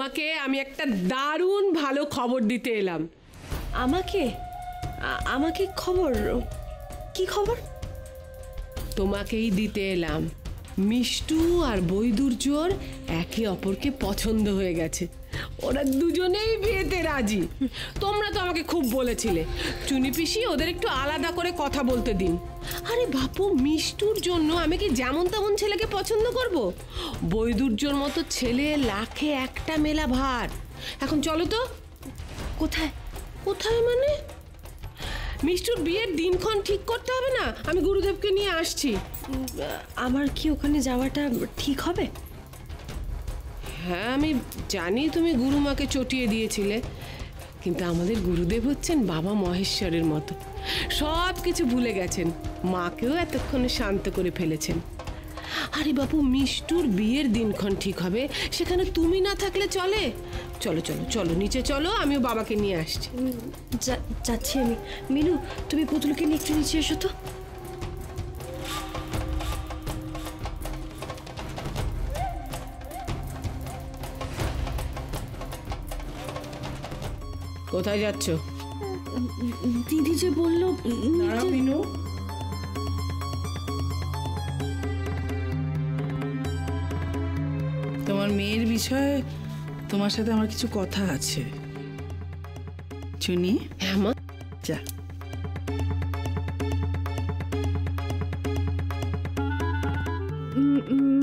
তোমাকে আমি একটা দারুণ ভালো খবর দিতে এলাম। আমাকে? আমাকে খবর? কি খবর? তোমাকেই দিতে এলাম। মিষ্টু আর বৈদুর্যর একে অপরকে পছন্দ হয়ে গেছে। ওরা দুজনেই বিয়েতে রাজি। তোমরা তো আমাকে খুব বলেছিলে চুনি পিসি ওদের একটু আলাদা করে কথা বলতে দিন। আরে বাপু, মিষ্টুর জন্য আমি কি যেমন তেমন ছেলেকে পছন্দ করব? বৈদুর্যর মতো ছেলে লাখে একটা মেলা ভার। এখন চলো তো। কোথায়? কোথায় মানে? মিষ্টুর বিয়ের দিনক্ষণ ঠিক করতে হবে না? আমি গুরুদেবকে নিয়ে আসছি। আমার কি ওখানে যাওয়াটা ঠিক হবে? হ্যাঁ, আমি জানি তুমি গুরুমাকে চটিয়ে দিয়েছিলে, কিন্তু আমাদের গুরুদেব হচ্ছেন বাবা মহেশ্বরের মতো। সব কিছু ভুলে গেছেন, মাকেও এতক্ষণে শান্ত করে ফেলেছেন। আরে বাপু, মিষ্টুর বিয়ের দিনক্ষণ ঠিক হবে, সেখানে তুমি না থাকলে চলে? চলো চলো চলো, নিচে চলো, আমিও বাবাকে নিয়ে আসছি। যাচ্ছি আমি। মিনু, তুমি পুতুলকে নিয়ে একটু নিচে এসো তো। কোথায় যাচ্ছ? দিদি যে বললো। মিনু, তোমার মেয়ের বিষয়ে তোমার সাথে আমার কিছু কথা আছে। চুনি, হ্যাঁ মা। যা।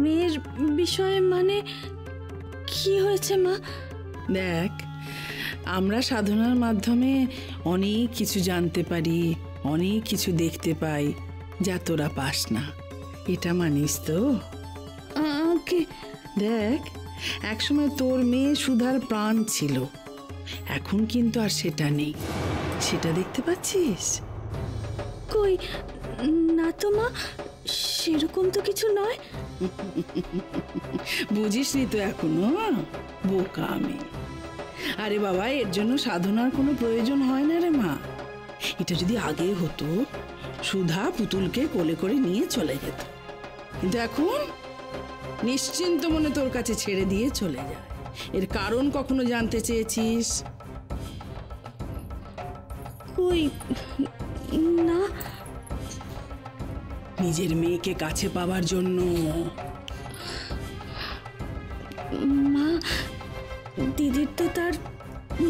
মেয়ের বিষয়ে মানে কি হয়েছে মা? দেখ, আমরা সাধনার মাধ্যমে অনেক কিছু জানতে পারি, অনেক কিছু দেখতে পাই, যা তোরা পাস না। এটা মানিস তো? দেখ, একসময় তোর মেয়ে সুধার প্রাণ ছিল, এখন কিন্তু আর সেটা নেই। সেটা দেখতে পাচ্ছিস? কই না তো মা, সেরকম তো কিছু নয়। বুঝিসনি তো এখনো? বোকা আমি। আরে বাবা, এর জন্য সাধনার কোনো প্রয়োজন হয় না রে মা। এটা যদি আগে হতো, সুধা পুতুলকে কোলে করে নিয়ে চলে যেত, কিন্তু এখন নিশ্চিন্ত মনে তোর কাছে ছেড়ে দিয়ে চলে যায়। এর কারণ কখনো জানতে চেয়েছিস? কই না। নিজের মেয়েকে কাছে পাওয়ার জন্য। মা, দিদির তো তার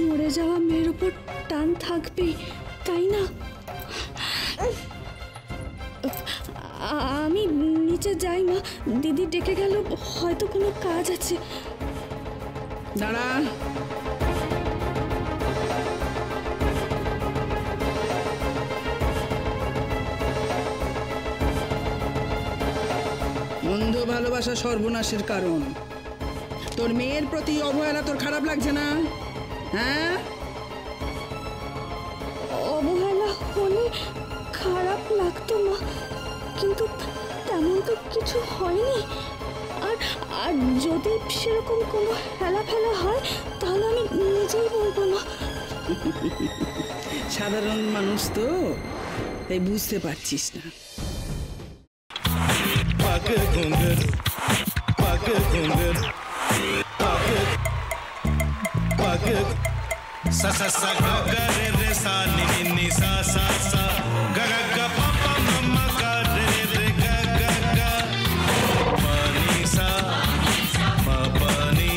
মরে যাওয়া মেয়ের উপর টান থাকবেই, তাই না? আমি নিচে যাই মা, দিদি ডেকে গেল, হয়তো কোনো কাজ আছে। দাঁড়া। অন্ধ ভালোবাসা সর্বনাশের কারণ। তোর মেয়ের প্রতি অবহেলা তোর খারাপ লাগছে না? হ্যাঁ, অবহেলা হলে খারাপ লাগতো মা, কিন্তু তেমন তো কিছু হয়নি। আর আর যদি সেরকম কোনো হেলা ফেলা হয়, তাহলে আমি নিজেই বলবো না। সাধারণ মানুষ তো, তাই বুঝতে পারছিস না। sa sa sa ga ga re re sa ni ni ni sa sa sa ga ga ga pa pa ma ma ga re re ga ga ga pa ni sa ma pa ni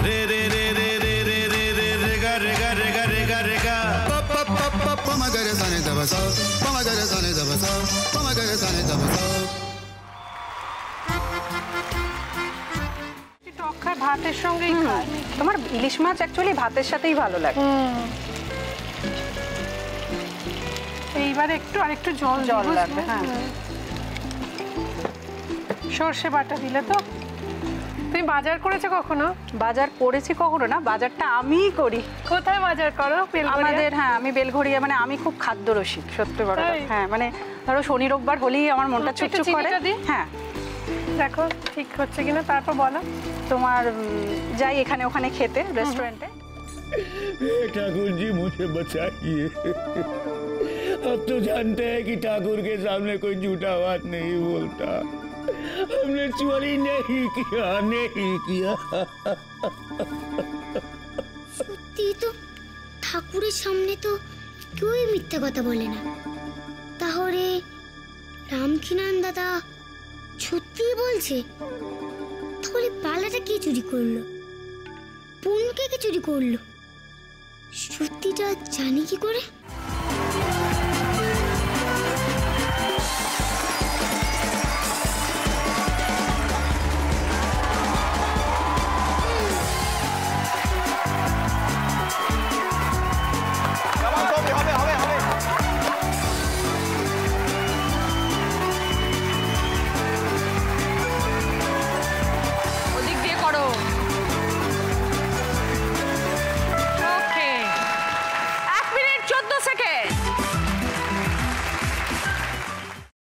re re re re re re re re re ga re ga re ga re ga re ga pa pa pa pa pa ma ga re sa ni da ba sa pa ma ga re sa ni da ba sa pa ma ga re sa ni da ba sa ভাতের সঙ্গেই খায়। তোমার ইলিশ মাছ actually ভাতের সাথেই ভালো লাগে। এইবার একটু আরেকটু জল লাগবে। হ্যাঁ, সর্ষে বাটা দিলে তো। তুমি বাজার করেছো কখনো? বাজার করেছি কখনো না, বাজারটা আমিই করি। কোথায় বাজার করো? আমাদের, হ্যাঁ, আমি বেলঘড়িয়া, মানে আমি খুব খাদ্য রসিক, সত্যি বড়। হ্যাঁ, মানে ধরো শনি রোববার হলেই আমার মনটা চুপচুপ করে। হ্যাঁ, দেখো ঠিক হচ্ছে কিনা, তারপর বলো। তোমার যাই এখানে ওখানে খেতে, रेस्टोरेंटे। ठाकुर जी मुझे बचाइए। अब तो जानते हैं कि ठाकुर के सामने कोई झूठा बात नहीं बोलता। हमने चोरी नहीं किया সত্যি তো, ঠাকুরের সামনে তো কেউই মিথ্যা কথা বলে না। তাহলে রামখিনান দাদা সত্যি বলছে? তাহলে পালাটা কে চুরি করলো? পুনকে কে চুরি করলো? সত্যিটা জানি কি করে?